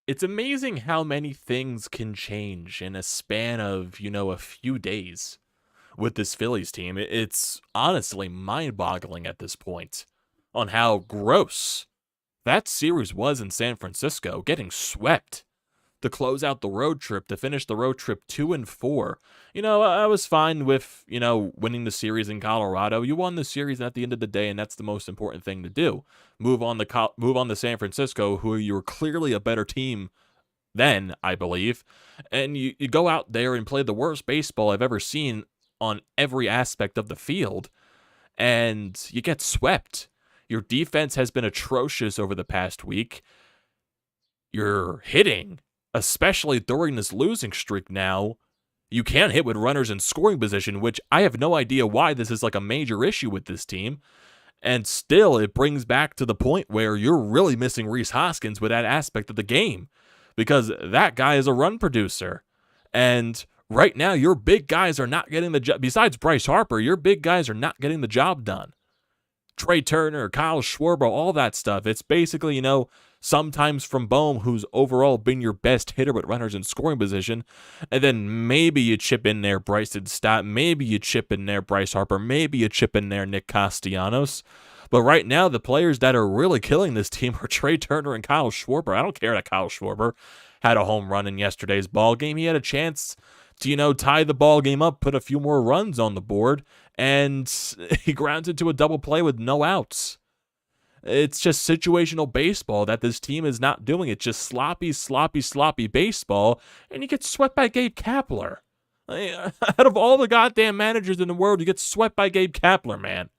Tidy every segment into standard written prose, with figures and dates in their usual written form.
It's amazing how many things can change in a span of, a few days with this Phillies team. It's honestly mind-boggling at this point on how gross that series was in San Francisco, getting swept to close out the road trip, to finish the road trip 2-4. I was fine with, winning the series in Colorado. You won the series at the end of the day, and that's the most important thing to do. Move on to San Francisco, who you're clearly a better team than, I believe. And you go out there and play the worst baseball I've ever seen on every aspect of the field, and you get swept. Your defense has been atrocious over the past week. You're hitting, especially during this losing streak now, you can't hit with runners in scoring position, which I have no idea why this is like a major issue with this team. And still, it brings back to the point where you're really missing Rhys Hoskins with that aspect of the game, because that guy is a run producer. And right now, your big guys are not getting the job. Besides Bryce Harper, your big guys are not getting the job done. Trey Turner, Kyle Schwarber, all that stuff. It's basically, sometimes from Bohm, who's overall been your best hitter with runners in scoring position. And then maybe you chip in there Bryson Stott. Maybe you chip in there Bryce Harper. Maybe you chip in there Nick Castellanos. But right now, the players that are really killing this team are Trey Turner and Kyle Schwarber. I don't care that Kyle Schwarber had a home run in yesterday's ball game. He had a chance to, tie the ball game up, put a few more runs on the board, and he grounds into a double play with no outs. It's just situational baseball that this team is not doing. It's just sloppy baseball, and you get swept by Gabe Kapler. Out of all the goddamn managers in the world, you get swept by Gabe Kapler, man.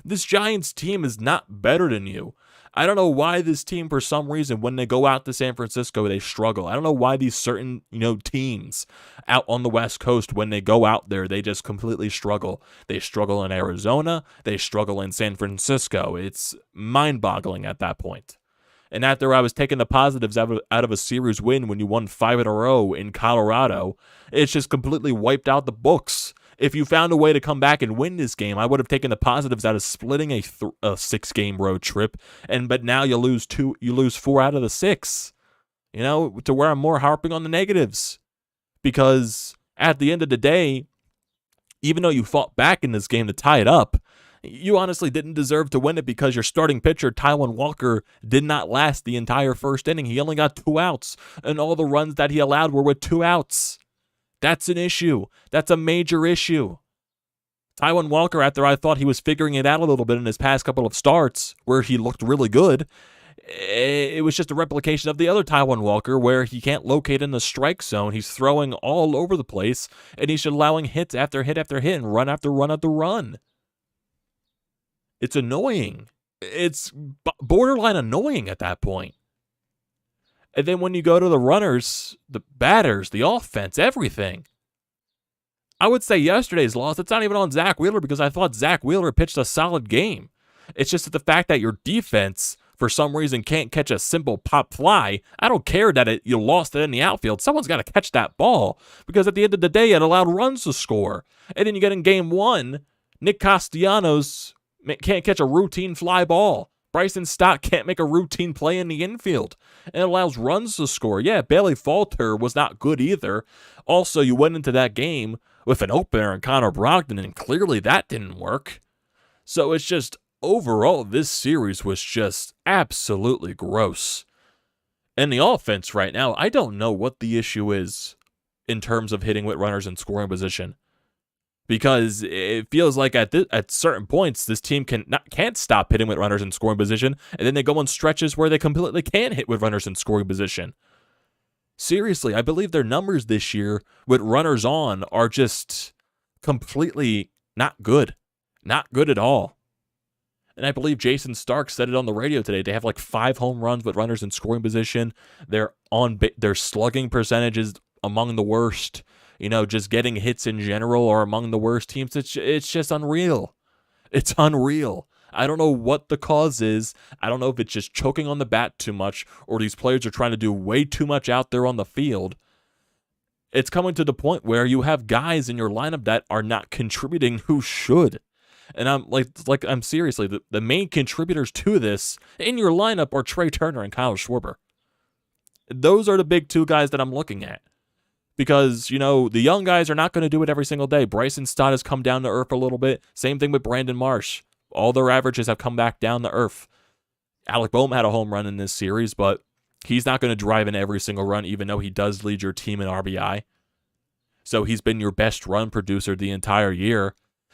This Giants team is not better than you. I don't know why this team, for some reason, when they go out to San Francisco, they struggle. I don't know why these certain, teams out on the West Coast, when they go out there, they just completely struggle. They struggle in Arizona. They struggle in San Francisco. It's mind-boggling at that point. And after I was taking the positives out of a series win when you won 5 in a row in Colorado, it's just completely wiped out the books. If you found a way to come back and win this game, I would have taken the positives out of splitting a 6-game road trip. But now you lose 4 out of the 6. To where I'm more harping on the negatives, because at the end of the day, even though you fought back in this game to tie it up, you honestly didn't deserve to win it, because your starting pitcher, Taijuan Walker, did not last the entire first inning. He only got 2 outs, and all the runs that he allowed were with 2 outs. That's an issue. That's a major issue. Taijuan Walker, after I thought he was figuring it out a little bit in his past couple of starts, where he looked really good, it was just a replication of the other Taijuan Walker, where he can't locate in the strike zone. He's throwing all over the place, and he's allowing hits after hit after hit and run after run after run. It's annoying. It's borderline annoying at that point. And then when you go to the runners, the batters, the offense, everything, I would say yesterday's loss, it's not even on Zack Wheeler, because I thought Zack Wheeler pitched a solid game. It's just that the fact that your defense, for some reason, can't catch a simple pop fly. I don't care that you lost it in the outfield. Someone's got to catch that ball, because at the end of the day, it allowed runs to score. And then you get in game 1, Nick Castellanos can't catch a routine fly ball. Bryson Stott can't make a routine play in the infield, and it allows runs to score. Yeah, Bailey Falter was not good either. Also, you went into that game with an opener in Connor Brogdon, and clearly that didn't work. So it's just, overall, this series was just absolutely gross. And the offense right now, I don't know what the issue is in terms of hitting with runners in scoring position. Because it feels like at certain points, this team can't stop hitting with runners in scoring position, and then they go on stretches where they completely can't hit with runners in scoring position. Seriously, I believe their numbers this year with runners on are just completely not good. Not good at all. And I believe Jason Stark said it on the radio today. They have like 5 home runs with runners in scoring position. Their slugging percentage is among the worst. Just getting hits in general are among the worst teams. It's just unreal. It's unreal. I don't know what the cause is. I don't know if it's just choking on the bat too much, or these players are trying to do way too much out there on the field. It's coming to the point where you have guys in your lineup that are not contributing who should. And I'm seriously, the main contributors to this in your lineup are Trey Turner and Kyle Schwarber. Those are the big two guys that I'm looking at. Because, the young guys are not going to do it every single day. Bryce and Stott has come down to earth a little bit. Same thing with Brandon Marsh. All their averages have come back down to earth. Alec Boehm had a home run in this series, but he's not going to drive in every single run, even though he does lead your team in RBI. So he's been your best run producer the entire year.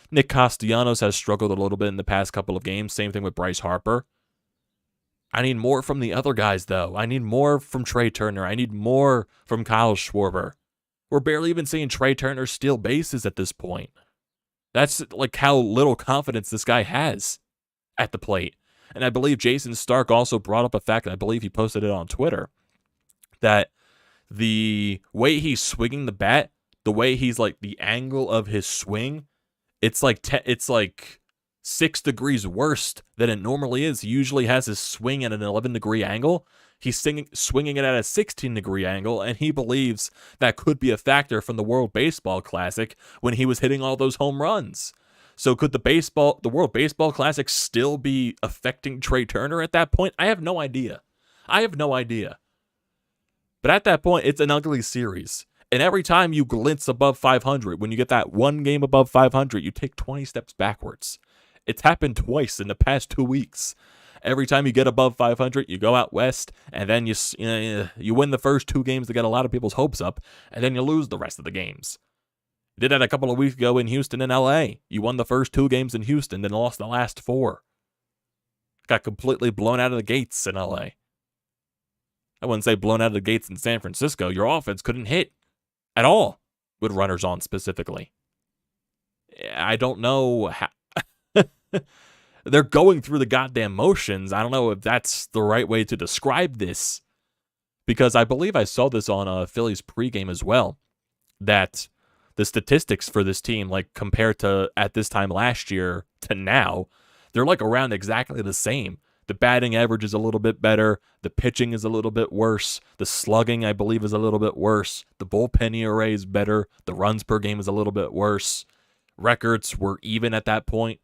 Nick Castellanos has struggled a little bit in the past couple of games. Same thing with Bryce Harper. I need more from the other guys, though. I need more from Trey Turner. I need more from Kyle Schwarber. We're barely even seeing Trey Turner steal bases at this point. That's like how little confidence this guy has at the plate. And I believe Jason Stark also brought up a fact, and I believe he posted it on Twitter, that the way he's swinging the bat, the way he's like the angle of his swing, it's like 6 degrees worse than it normally is. He usually has his swing at an 11-degree angle. He's swinging it at a 16-degree angle, and he believes that could be a factor from the World Baseball Classic when he was hitting all those home runs. So could the World Baseball Classic still be affecting Trey Turner at that point? I have no idea. But at that point, it's an ugly series. And every time you glance above 500, when you get that one game above 500, you take 20 steps backwards. It's happened twice in the past 2 weeks. Every time you get above 500, you go out west, and then you win the first 2 games to get a lot of people's hopes up, and then you lose the rest of the games. You did that a couple of weeks ago in Houston and LA. You won the first 2 games in Houston, then lost the last 4. Got completely blown out of the gates in LA. I wouldn't say blown out of the gates in San Francisco. Your offense couldn't hit at all with runners on specifically. I don't know how. They're going through the goddamn motions. I don't know if that's the right way to describe this, because I believe I saw this on a Phillies pregame as well, that the statistics for this team, like compared to at this time last year to now, they're like around exactly the same. The batting average is a little bit better. The pitching is a little bit worse. The slugging, I believe, is a little bit worse. The bullpen ERA is better. The runs per game is a little bit worse. Records were even at that point.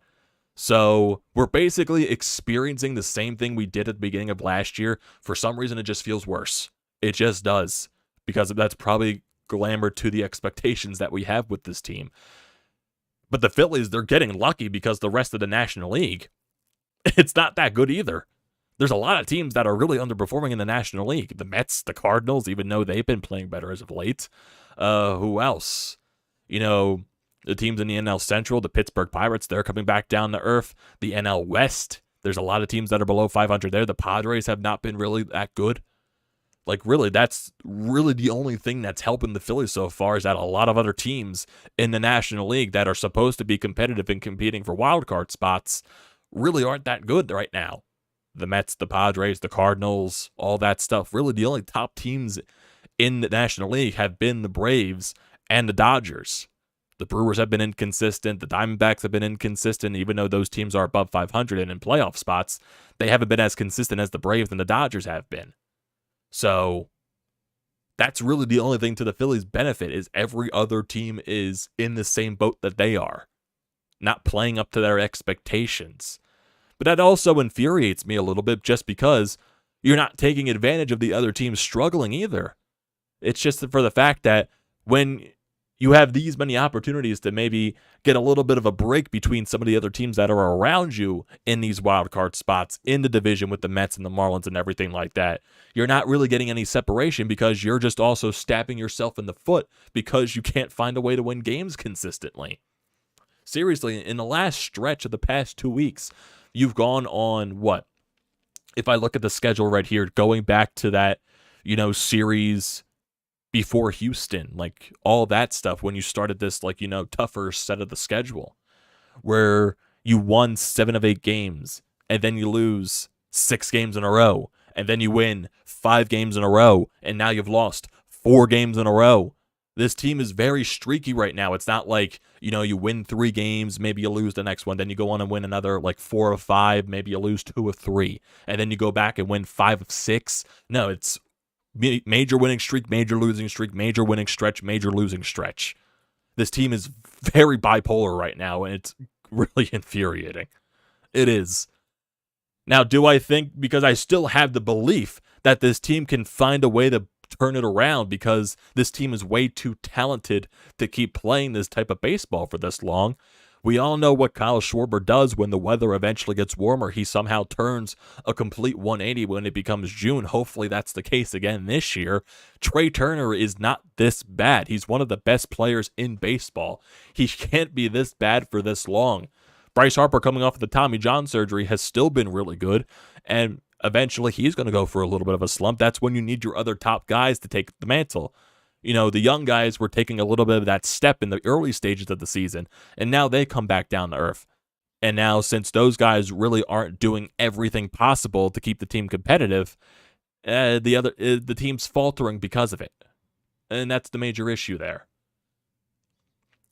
So we're basically experiencing the same thing we did at the beginning of last year. For some reason, it just feels worse. It just does, because that's probably glamour to the expectations that we have with this team. But the Phillies, they're getting lucky because the rest of the National League, it's not that good either. There's a lot of teams that are really underperforming in the National League. The Mets, the Cardinals, even though they've been playing better as of late. Who else? The teams in the NL Central, the Pittsburgh Pirates, they're coming back down to earth. The NL West, there's a lot of teams that are below 500 there. The Padres have not been really that good. Like, really, that's really the only thing that's helping the Phillies so far, is that a lot of other teams in the National League that are supposed to be competitive and competing for wild card spots really aren't that good right now. The Mets, the Padres, the Cardinals, all that stuff. Really, the only top teams in the National League have been the Braves and the Dodgers. The Brewers have been inconsistent. The Diamondbacks have been inconsistent. Even though those teams are above 500 and in playoff spots, they haven't been as consistent as the Braves and the Dodgers have been. So that's really the only thing to the Phillies' benefit, is every other team is in the same boat that they are, not playing up to their expectations. But that also infuriates me a little bit, just because you're not taking advantage of the other teams struggling either. It's just for the fact that when you have these many opportunities to maybe get a little bit of a break between some of the other teams that are around you in these wild card spots in the division with the Mets and the Marlins and everything like that, you're not really getting any separation, because you're just also stabbing yourself in the foot because you can't find a way to win games consistently. Seriously, in the last stretch of the past 2 weeks, you've gone on what? If I look at the schedule right here, going back to that, series before Houston, like all that stuff, when you started this, tougher set of the schedule, where you won 7 of 8 games, and then you lose 6 games in a row, and then you win 5 games in a row, and now you've lost 4 games in a row. This team is very streaky right now. It's not like, you win 3 games, maybe you lose the next one, then you go on and win another 4 of 5, maybe you lose 2 of 3, and then you go back and win 5 of 6. No, it's major winning streak, major losing streak, major winning stretch, major losing stretch. This team is very bipolar right now, and it's really infuriating. It is. Now, do I think, because I still have the belief that this team can find a way to turn it around, because this team is way too talented to keep playing this type of baseball for this long. We all know what Kyle Schwarber does when the weather eventually gets warmer. He somehow turns a complete 180 when it becomes June. Hopefully that's the case again this year. Trey Turner is not this bad. He's one of the best players in baseball. He can't be this bad for this long. Bryce Harper, coming off of the Tommy John surgery, has still been really good, and eventually he's going to go for a little bit of a slump. That's when you need your other top guys to take the mantle. You know, the young guys were taking a little bit of that step in the early stages of the season, and now they come back down to earth. And now, since those guys really aren't doing everything possible to keep the team competitive, the team's faltering because of it. And that's the major issue there.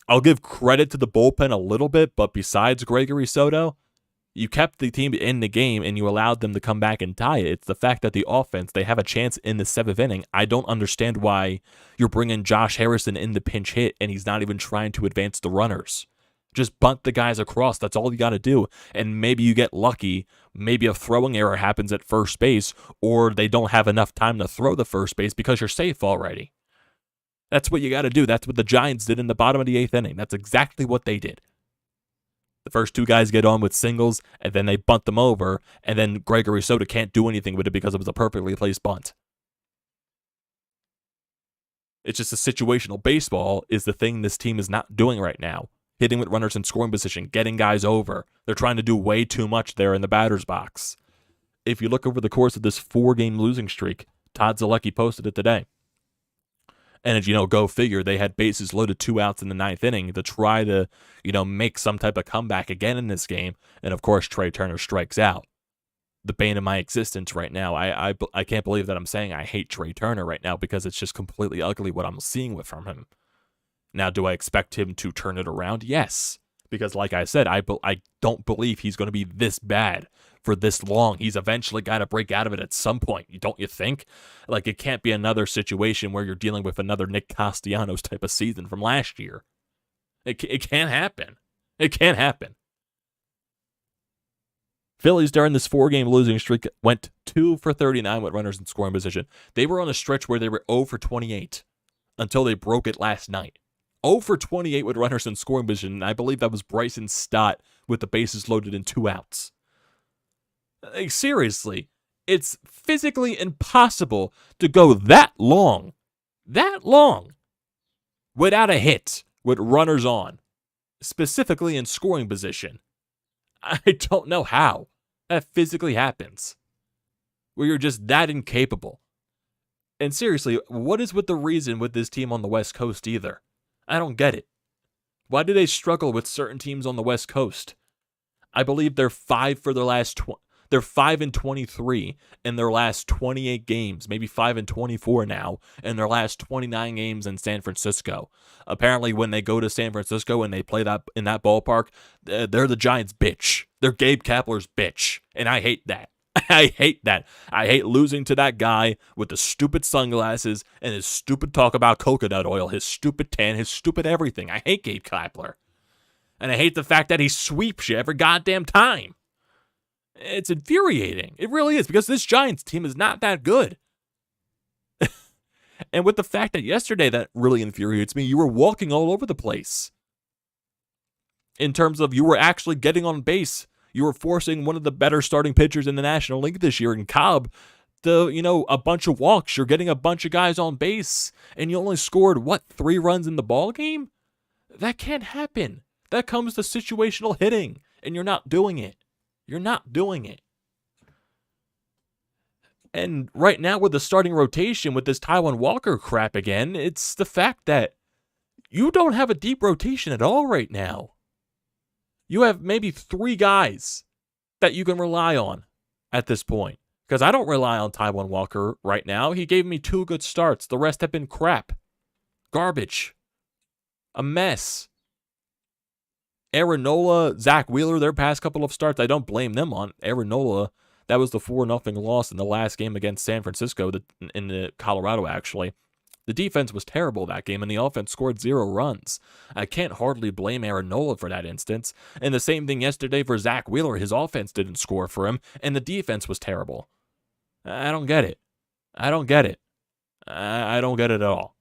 I'll give credit to the bullpen a little bit, but besides Gregory Soto, you kept the team in the game and you allowed them to come back and tie it. It's the fact that the offense, they have a chance in the 7th inning. I don't understand why you're bringing Josh Harrison in the pinch hit and he's not even trying to advance the runners. Just bunt the guys across. That's all you got to do. And maybe you get lucky. Maybe a throwing error happens at first base, or they don't have enough time to throw the first base because you're safe already. That's what you got to do. That's what the Giants did in the bottom of the 8th inning. That's exactly what they did. The first 2 guys get on with singles, and then they bunt them over, and then Gregory Soto can't do anything with it because it was a perfectly placed bunt. It's just a situational baseball is the thing this team is not doing right now. Hitting with runners in scoring position, getting guys over. They're trying to do way too much there in the batter's box. If you look over the course of this 4-game losing streak, Todd Zalecki posted it today. And as you know, go figure, they had bases loaded, 2 outs in the 9th inning to try to, make some type of comeback again in this game. And of course, Trey Turner strikes out. The bane of my existence right now. I can't believe that I'm saying I hate Trey Turner right now, because it's just completely ugly what I'm seeing from him. Now, do I expect him to turn it around? Yes. Because like I said, I don't believe he's going to be this bad for this long. He's eventually got to break out of it at some point, don't you think? Like, it can't be another situation where you're dealing with another Nick Castellanos type of season from last year. It can't happen. It can't happen. Phillies, during this 4-game losing streak, went 2 for 39 with runners in scoring position. They were on a stretch where they were 0 for 28 until they broke it last night. 0 for 28 with runners in scoring position, and I believe that was Bryce and Stott with the bases loaded and 2 outs. Like, seriously, it's physically impossible to go that long, without a hit with runners on, specifically in scoring position. I don't know how that physically happens, where you're just that incapable. And seriously, what is with the reason with this team on the West Coast either? I don't get it. Why do they struggle with certain teams on the West Coast? I believe they're 5 for their last they're 5-23 in their last 28 games, maybe 5-24 now in their last 29 games in San Francisco. Apparently, when they go to San Francisco and they play that in that ballpark, they're the Giants' bitch. They're Gabe Kapler's bitch, and I hate that. I hate that. I hate losing to that guy with the stupid sunglasses and his stupid talk about coconut oil, his stupid tan, his stupid everything. I hate Gabe Kapler. And I hate the fact that he sweeps you every goddamn time. It's infuriating. It really is, because this Giants team is not that good. And with the fact that yesterday, that really infuriates me, you were walking all over the place. In terms of you were actually getting on base. You were forcing one of the better starting pitchers in the National League this year in Cobb to, a bunch of walks. You're getting a bunch of guys on base, and you only scored, 3 runs in the ball game? That can't happen. That comes to situational hitting, and you're not doing it. You're not doing it. And right now with the starting rotation with this Taijuan Walker crap again, it's the fact that you don't have a deep rotation at all right now. You have maybe 3 guys that you can rely on at this point. Because I don't rely on Taijuan Walker right now. He gave me 2 good starts. The rest have been crap. Garbage. A mess. Aaron Nola, Zack Wheeler, their past couple of starts, I don't blame them on. Aaron Nola, that was the 4-0 loss in the last game against San Francisco, in Colorado, actually. The defense was terrible that game, and the offense scored 0 runs. I can't hardly blame Aaron Nola for that instance. And the same thing yesterday for Zack Wheeler. His offense didn't score for him, and the defense was terrible. I don't get it. I don't get it. I don't get it at all.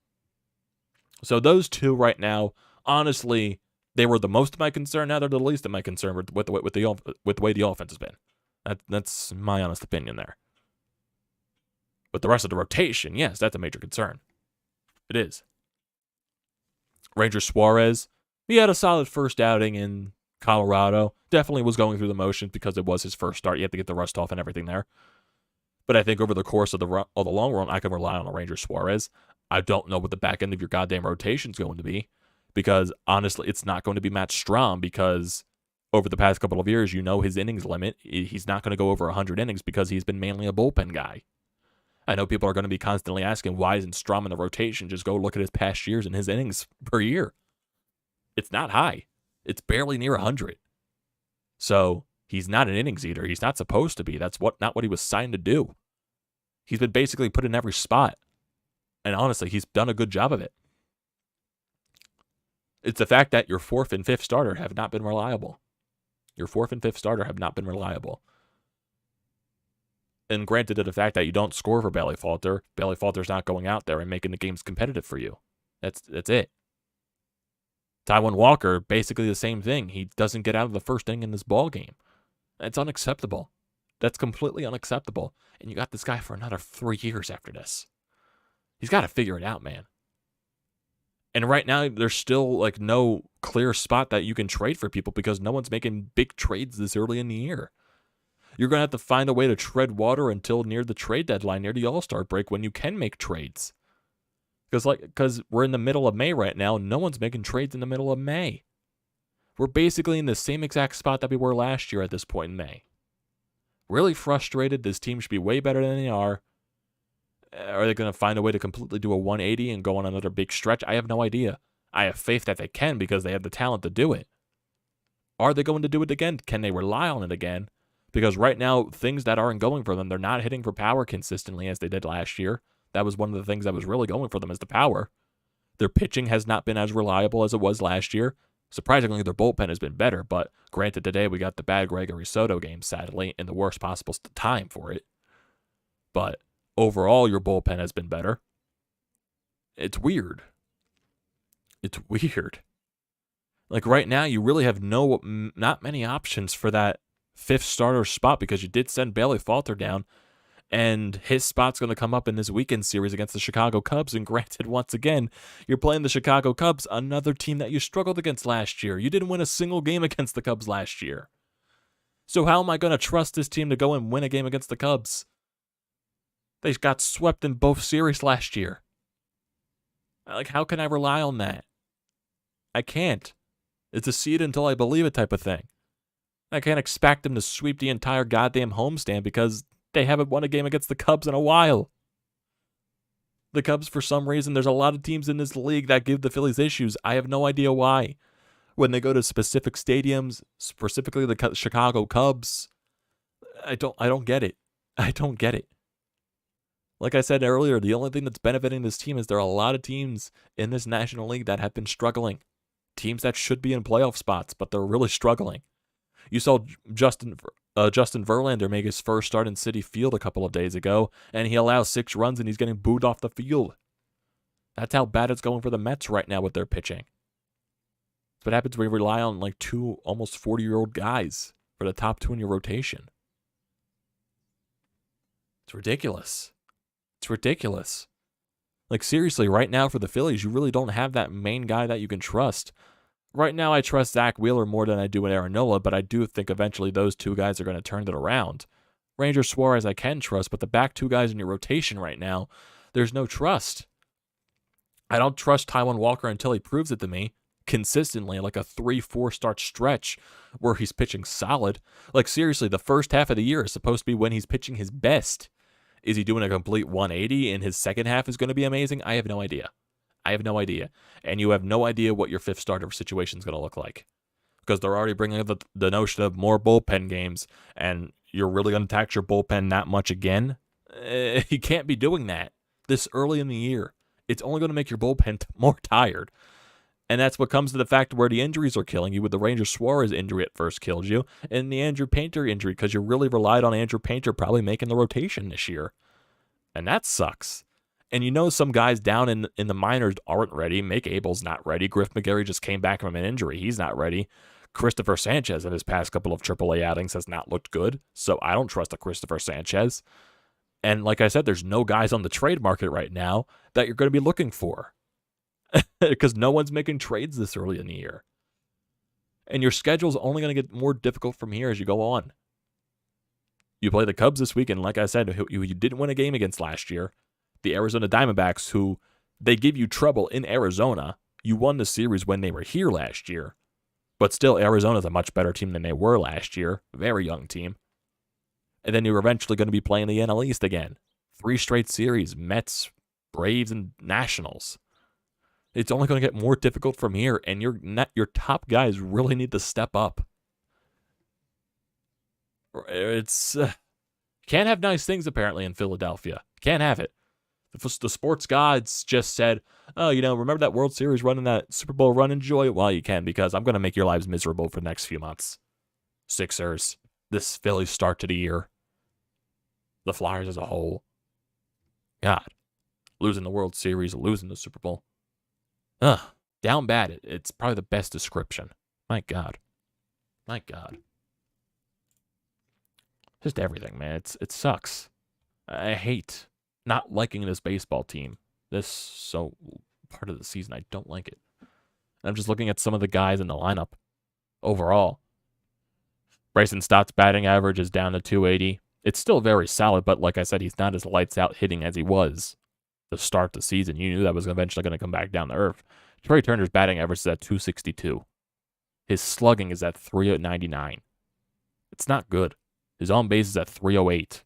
So those two right now, honestly, they were the most of my concern. Now they're the least of my concern with the way the offense has been. That's my honest opinion there. But the rest of the rotation, yes, that's a major concern. It is. Ranger Suarez, he had a solid first outing in Colorado. Definitely was going through the motions because it was his first start. You have to get the rust off and everything there. But I think over the course of the long run, I can rely on a Ranger Suarez. I don't know what the back end of your goddamn rotation is going to be, because honestly, it's not going to be Matt Strom, because over the past couple of years, you know his innings limit. He's not going to go over 100 innings because he's been mainly a bullpen guy. I know people are going to be constantly asking, why isn't Strom in the rotation? Just go look at his past years and his innings per year. It's not high. It's barely near 100. So he's not an innings eater. He's not supposed to be. That's not what he was signed to do. He's been basically put in every spot. And honestly, he's done a good job of it. It's the fact that your fourth and fifth starter have not been reliable. Your fourth and fifth starter have not been reliable. And granted to the fact that you don't score for Bailey Falter's not going out there and making the games competitive for you. That's it. Taijuan Walker, basically the same thing. He doesn't get out of the first inning in this ball game. That's unacceptable. That's completely unacceptable. And you got this guy for another 3 years after this. He's got to figure it out, man. And right now, there's still like no clear spot that you can trade for people because no one's making big trades this early in the year. You're going to have to find a way to tread water until near the trade deadline, near the All-Star break, when you can make trades. Because we're in the middle of May right now, and no one's making trades in the middle of May. We're basically in the same exact spot that we were last year at this point in May. Really frustrated. This team should be way better than they are. Are they going to find a way to completely do a 180 and go on another big stretch? I have no idea. I have faith that they can because they have the talent to do it. Are they going to do it again? Can they rely on it again? Because right now, things that aren't going for them, they're not hitting for power consistently as they did last year. That was one of the things that was really going for them, is the power. Their pitching has not been as reliable as it was last year. Surprisingly, their bullpen has been better, but granted, today we got the bad Gregory Soto game, sadly, in the worst possible time for it. But overall, your bullpen has been better. It's weird. It's weird. Like right now, you really have not many options for that fifth starter spot because you did send Bailey Falter down, and his spot's going to come up in this weekend series against the Chicago Cubs. And granted, once again, you're playing the Chicago Cubs, another team that you struggled against last year. You didn't win a single game against the Cubs last year. So how am I going to trust this team to go and win a game against the Cubs? They got swept in both series last year. Like, how can I rely on that? I can't. It's a see it until I believe it type of thing. I can't expect them to sweep the entire goddamn homestand because they haven't won a game against the Cubs in a while. The Cubs, for some reason, there's a lot of teams in this league that give the Phillies issues. I have no idea why. When they go to specific stadiums, specifically the Chicago Cubs, I don't get it. I don't get it. Like I said earlier, the only thing that's benefiting this team is there are a lot of teams in this National League that have been struggling. Teams that should be in playoff spots, but they're really struggling. You saw Justin Verlander make his first start in Citi Field a couple of days ago, and he allows 6 runs and he's getting booed off the field. That's how bad it's going for the Mets right now with their pitching. That's what happens when you rely on like 2 almost 40-year-old guys for the top 2 in your rotation. It's ridiculous. It's ridiculous. Like, seriously, right now for the Phillies, you really don't have that main guy that you can trust. Right now, I trust Zack Wheeler more than I do in Aaron Nola, but I do think eventually those 2 guys are going to turn it around. Ranger Suarez I can trust, but the back 2 guys in your rotation right now, there's no trust. I don't trust Taijuan Walker until he proves it to me consistently, like a 3-4 start stretch where he's pitching solid. Like, seriously, the first half of the year is supposed to be when he's pitching his best. Is he doing a complete 180 and his second half is going to be amazing? I have no idea. And you have no idea what your fifth starter situation is going to look like. Because they're already bringing up the notion of more bullpen games, and you're really going to tax your bullpen that much again? You can't be doing that this early in the year. It's only going to make your bullpen more tired. And that's what comes to the fact where the injuries are killing you, with the Ranger Suarez injury at first killed you, and the Andrew Painter injury, because you really relied on Andrew Painter probably making the rotation this year. And that sucks. And you know some guys down in the minors aren't ready. Mick Abel's not ready. Griff McGarry just came back from an injury. He's not ready. Christopher Sanchez in his past couple of AAA outings has not looked good. So I don't trust a Christopher Sanchez. And like I said, there's no guys on the trade market right now that you're going to be looking for. Because no one's making trades this early in the year. And your schedule's only going to get more difficult from here as you go on. You play the Cubs this week, and like I said, who you didn't win a game against last year. The Arizona Diamondbacks, who they give you trouble in Arizona. You won the series when they were here last year. But still, Arizona's a much better team than they were last year. Very young team. And then you're eventually going to be playing the NL East again. 3 straight series, Mets, Braves, and Nationals. It's only going to get more difficult from here, and your top guys really need to step up. It's can't have nice things apparently in Philadelphia. Can't have it. The sports gods just said, oh, remember that World Series run and that Super Bowl run? Enjoy it while you can, because I'm going to make your lives miserable for the next few months. Sixers, this Phillies start to the year, the Flyers as a whole. God, losing the World Series, losing the Super Bowl. Down bad. It's probably the best description. My God. Just everything, man. It sucks. I hate not liking this baseball team. So part of the season, I don't like it. I'm just looking at some of the guys in the lineup overall. Bryson Stott's batting average is down to 280. It's still very solid, but like I said, he's not as lights out hitting as he was to start the season. You knew that was eventually going to come back down to earth. Trey Turner's batting average is at 262. His slugging is at 399. It's not good. His on base is at 308.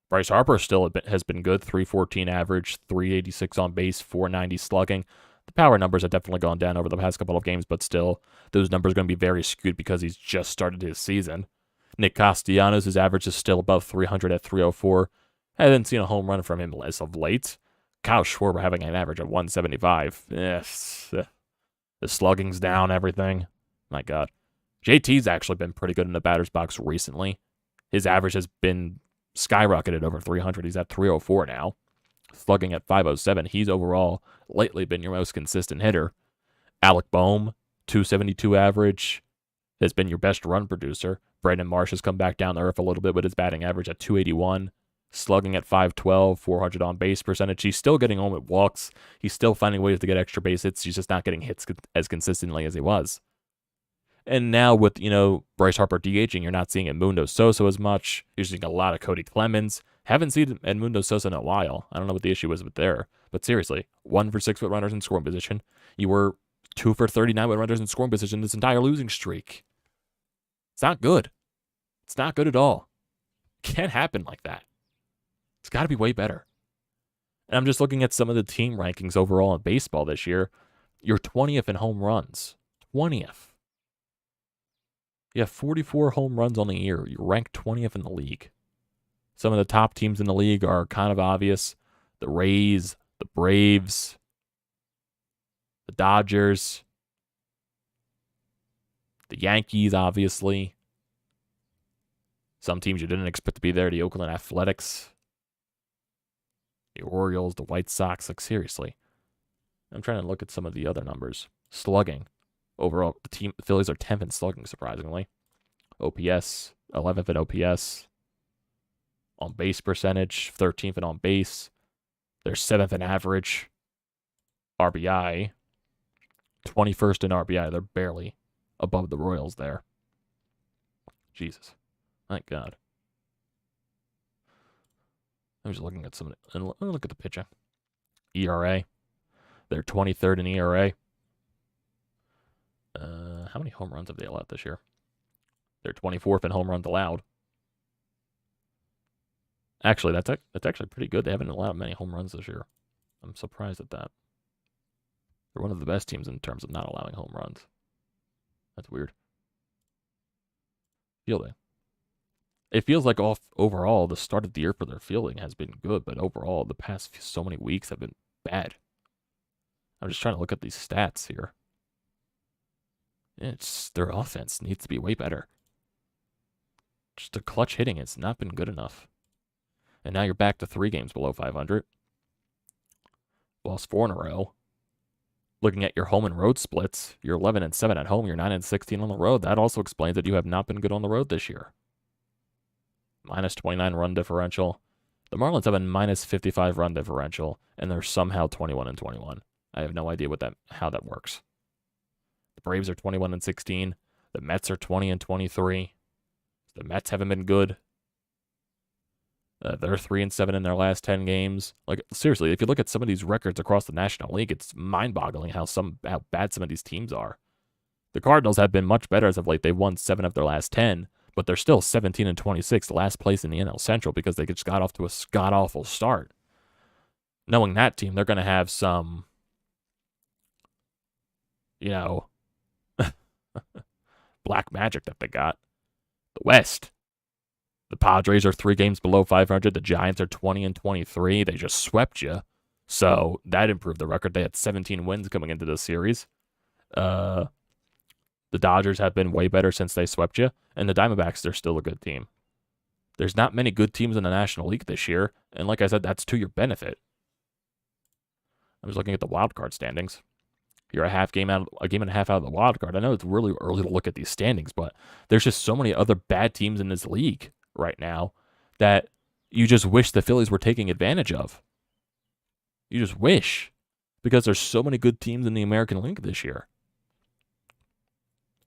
Bryce Harper still has been good. 314 average, 386 on base, 490 slugging. The power numbers have definitely gone down over the past couple of games, but still, those numbers are going to be very skewed because he's just started his season. Nick Castellanos, his average is still above 300 at 304. I haven't seen a home run from him as of late. Kyle Schwarber having an average of 175. Yes. The slugging's down, everything. My God. JT's actually been pretty good in the batter's box recently. His average has been skyrocketed over 300. He's at 304 now. Slugging at 507. He's overall lately been your most consistent hitter. Alec Boehm, 272 average, has been your best run producer. Brandon Marsh has come back down to earth a little bit with his batting average at 281. Slugging at 512, 400 on base percentage. He's still getting home at walks. He's still finding ways to get extra base hits. He's just not getting hits as consistently as he was. And now with, Bryce Harper DHing, you're not seeing Edmundo Sosa as much. You're seeing a lot of Cody Clemens. Haven't seen Edmundo Sosa in a while. I don't know what the issue was with there. But seriously, 1 for 6 with runners in scoring position. You were 2 for 39 with runners in scoring position this entire losing streak. It's not good. It's not good at all. Can't happen like that. It's got to be way better. And I'm just looking at some of the team rankings overall in baseball this year. You're 20th in home runs. 20th. You have 44 home runs on the year. You're ranked 20th in the league. Some of the top teams in the league are kind of obvious. The Rays, the Braves, the Dodgers, the Yankees, obviously. Some teams you didn't expect to be there, the Oakland Athletics, the Orioles, the White Sox. Like, seriously. I'm trying to look at some of the other numbers. Slugging. Overall, the Phillies are 10th in slugging, surprisingly. OPS, 11th in OPS. On base percentage, 13th in on base. They're 7th in average. RBI, 21st in RBI. They're barely above the Royals there. Jesus. Thank God. I'm just looking at some. Look at the pitcher. ERA. They're 23rd in ERA. How many home runs have they allowed this year? They're 24th in home runs allowed. Actually, that's actually pretty good. They haven't allowed many home runs this year. I'm surprised at that. They're one of the best teams in terms of not allowing home runs. That's weird. Fielding. It feels like overall, the start of the year for their fielding has been good, but overall, the past so many weeks have been bad. I'm just trying to look at these stats here. Their offense needs to be way better. Just the clutch hitting has not been good enough. And now you're back to 3 games below 500. Lost 4 in a row. Looking at your home and road splits, you're 11-7 at home, you're 9-16 on the road. That also explains that you have not been good on the road this year. Minus 29 run differential. The Marlins have a minus 55 run differential, and they're somehow 21-21. I have no idea how that works. The Braves are 21-16. The Mets are 20-23. The Mets haven't been good. They're 3-7 in their last 10 games. Like, seriously, if you look at some of these records across the National League, it's mind-boggling how bad some of these teams are. The Cardinals have been much better as of late. They've won 7 of their last 10, but they're still 17-26, last place in the NL Central, because they just got off to a god-awful start. Knowing that team, they're going to have some, black magic that they got. The West. The Padres are 3 games below 500. The Giants are 20-23. They just swept you. So that improved the record. They had 17 wins coming into this series. The Dodgers have been way better since they swept you. And the Diamondbacks, they're still a good team. There's not many good teams in the National League this year. And like I said, that's to your benefit. I was looking at the wild card standings. You're a game and a half out of the wild card. I know it's really early to look at these standings, but there's just so many other bad teams in this league right now that you just wish the Phillies were taking advantage of. You just wish, because there's so many good teams in the American League this year.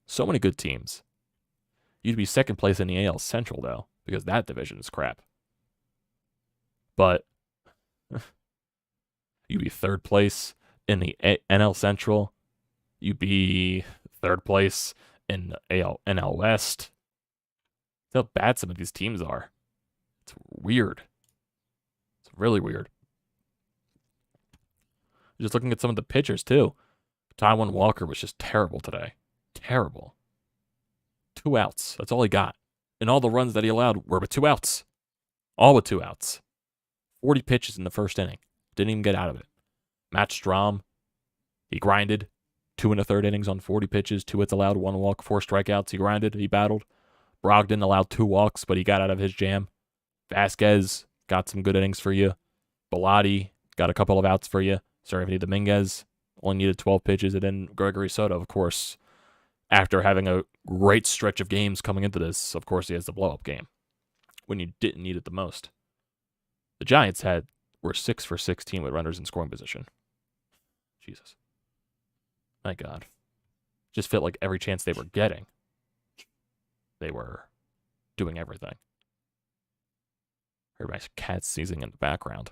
So many good teams. You'd be second place in the AL Central, though, because that division is crap. But you'd be third place in the NL Central. You'd be third place in the NL West. That's how bad some of these teams are. It's weird. It's really weird. Just looking at some of the pitchers, too. Taijuan Walker was just terrible today. Terrible. 2 outs. That's all he got. And all the runs that he allowed were with 2 outs. All with 2 outs. 40 pitches in the first inning. Didn't even get out of it. Matt Strahm, he grinded. 2 1/3 innings on 40 pitches. 2 hits allowed, 1 walk, 4 strikeouts. He grinded. He battled. Brogdon allowed 2 walks, but he got out of his jam. Vasquez got some good innings for you. Bilotti got a couple of outs for you. Serenity Dominguez only needed 12 pitches. And then Gregory Soto, of course, after having a great stretch of games coming into this, of course, he has the blow-up game when you didn't need it the most. The Giants were 6 for 16 with runners in scoring position. Jesus. My God. Just felt like every chance they were getting, they were doing everything. Heard my cat sneezing in the background.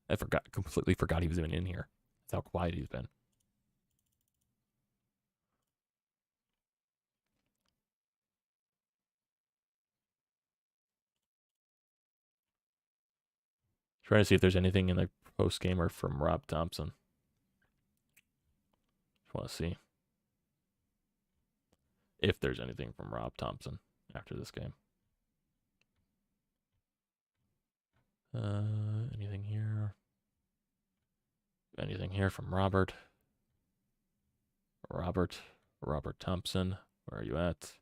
I completely forgot he was even in here. That's how quiet he's been. Trying to see if there's anything in the post-gamer from Rob Thompson. Just want to see if there's anything from Rob Thompson after this game. Anything here? Anything here from Robert? Robert Thompson, where are you at?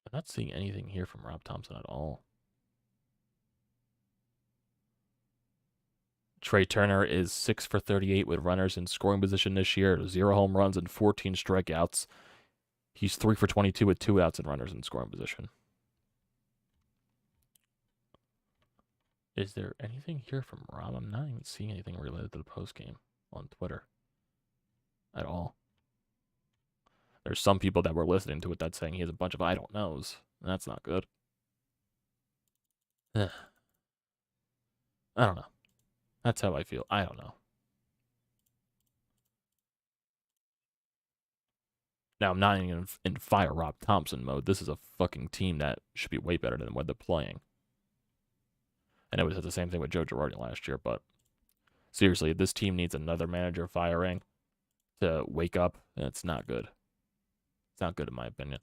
I'm not seeing anything here from Rob Thompson at all. Trey Turner is 6 for 38 with runners in scoring position this year. 0 home runs and 14 strikeouts. He's 3 for 22 with 2 outs and runners in scoring position. Is there anything here from Rob? I'm not even seeing anything related to the postgame on Twitter at all. There's some people that were listening to it that's saying he has a bunch of I don't knows. And that's not good. I don't know. That's how I feel. I don't know. Now, I'm not even in fire Rob Thompson mode. This is a fucking team that should be way better than what they're playing. And it was the same thing with Joe Girardi last year, but seriously, this team needs another manager firing to wake up, and it's not good. It's not good in my opinion.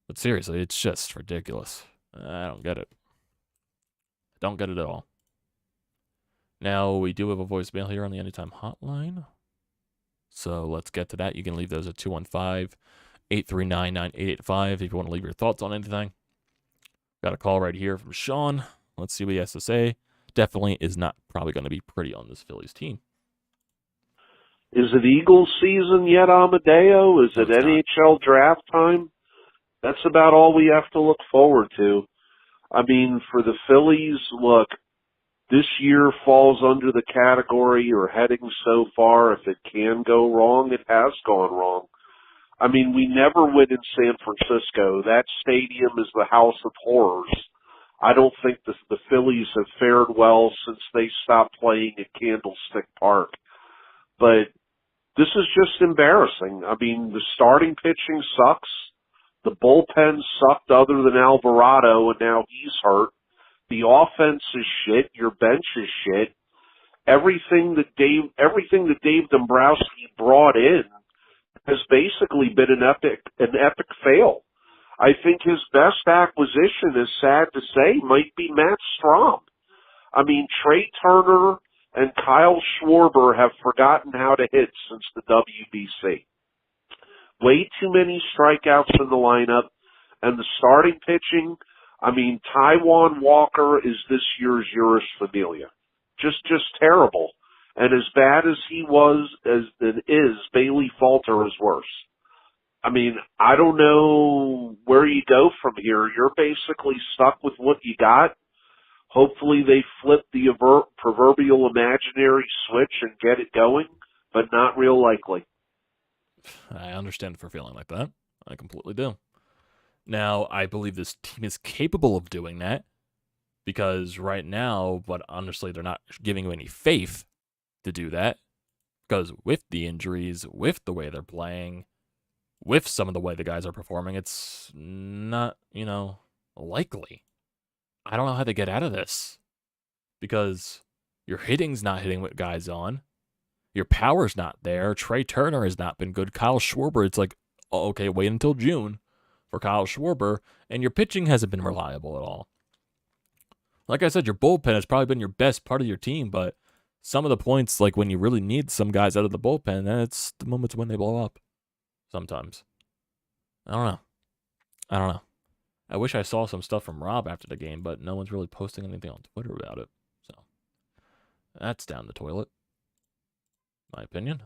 But seriously, it's just ridiculous. I don't get it. Don't get it at all. Now, we do have a voicemail here on the Anytime Hotline. So let's get to that. You can leave those at 215-839-9885 if you want to leave your thoughts on anything. Got a call right here from Sean. Let's see what he has to say. Definitely is not probably going to be pretty on this Phillies team. Is it Eagles season yet, Amadeo? Is it NHL draft time? That's about all we have to look forward to. I mean, for the Phillies, look, this year falls under the category you're heading so far. If it can go wrong, it has gone wrong. I mean, we never win in San Francisco. That stadium is the house of horrors. I don't think the Phillies have fared well since they stopped playing at Candlestick Park. But this is just embarrassing. I mean, the starting pitching sucks. The bullpen sucked other than Alvarado, and now he's hurt. The offense is shit. Your bench is shit. Everything that Dave Dombrowski brought in has basically been an epic fail. I think his best acquisition, is sad to say, might be Matt Strahm. I mean, Trey Turner and Kyle Schwarber have forgotten how to hit since the WBC. Way too many strikeouts in the lineup, and the starting pitching, I mean, Taijuan Walker is this year's Urus Familia. Just terrible. And as bad as he was, Bailey Falter is worse. I mean, I don't know where you go from here. You're basically stuck with what you got. Hopefully they flip the proverbial imaginary switch and get it going, but not real likely. I understand for feeling like that. I completely do. Now, I believe this team is capable of doing that because right now, but honestly, they're not giving you any faith to do that because with the injuries, with the way they're playing, with some of the way the guys are performing, it's not, likely. I don't know how they get out of this because your hitting's not hitting what guys on. Your power's not there. Trey Turner has not been good. Kyle Schwarber, it's like, okay, wait until June for Kyle Schwarber, and your pitching hasn't been reliable at all. Like I said, your bullpen has probably been your best part of your team, but some of the points, like when you really need some guys out of the bullpen, that's the moments when they blow up. Sometimes. I don't know. I wish I saw some stuff from Rob after the game, but no one's really posting anything on Twitter about it. So, that's down the toilet. My opinion.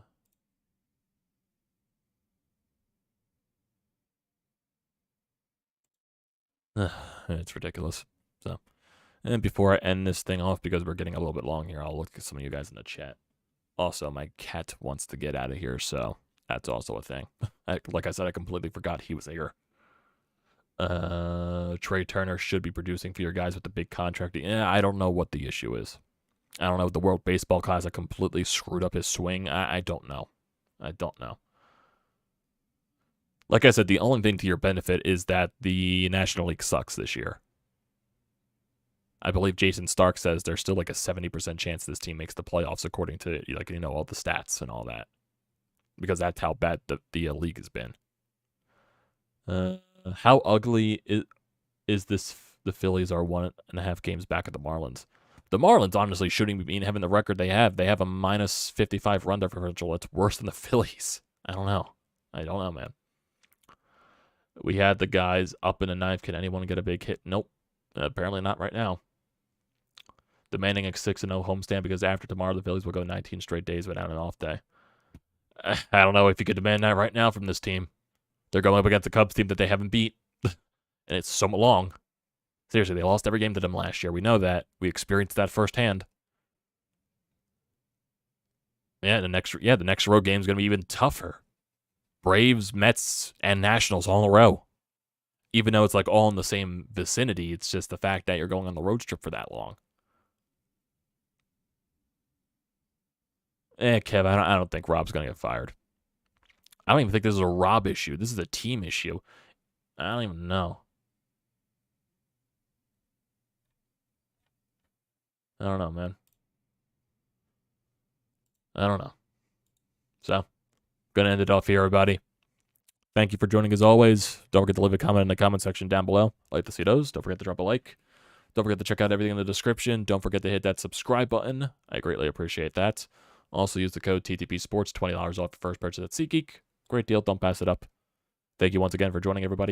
It's ridiculous. So, and before I end this thing off, because we're getting a little bit long here, I'll look at some of you guys in the chat. Also, my cat wants to get out of here, so that's also a thing. Like I said, I completely forgot he was here. Trey Turner should be producing for your guys with the big contract. Yeah, I don't know what the issue is. I don't know if the World Baseball Classic completely screwed up his swing. I don't know. I don't know. Like I said, the only thing to your benefit is that the National League sucks this year. I believe Jason Stark says there's still like a 70% chance this team makes the playoffs according to all the stats and all that. Because that's how bad the league has been. How ugly is this? The Phillies are 1.5 games back at the Marlins. The Marlins honestly shouldn't be having the record they have. They have a minus 55 run differential. It's worse than the Phillies. I don't know, man. We had the guys up in the ninth. Can anyone get a big hit? Nope. Apparently not right now. Demanding a 6-0 homestand because after tomorrow the Phillies will go 19 straight days without an off day. I don't know if you could demand that right now from this team. They're going up against the Cubs team that they haven't beat. And it's so long. Seriously, they lost every game to them last year. We know that. We experienced that firsthand. Yeah, the next road game is going to be even tougher. Braves, Mets, and Nationals all in a row. Even though it's like all in the same vicinity, it's just the fact that you're going on the road trip for that long. Kev, I don't think Rob's going to get fired. I don't even think this is a Rob issue. This is a team issue. I don't even know. I don't know, man. I don't know. So, gonna end it off here, everybody. Thank you for joining as always. Don't forget to leave a comment in the comment section down below. I'd like to see those. Don't forget to drop a like. Don't forget to check out everything in the description. Don't forget to hit that subscribe button. I greatly appreciate that. Also use the code TTPSPORTS, $20 off your first purchase at SeatGeek. Great deal. Don't pass it up. Thank you once again for joining, everybody.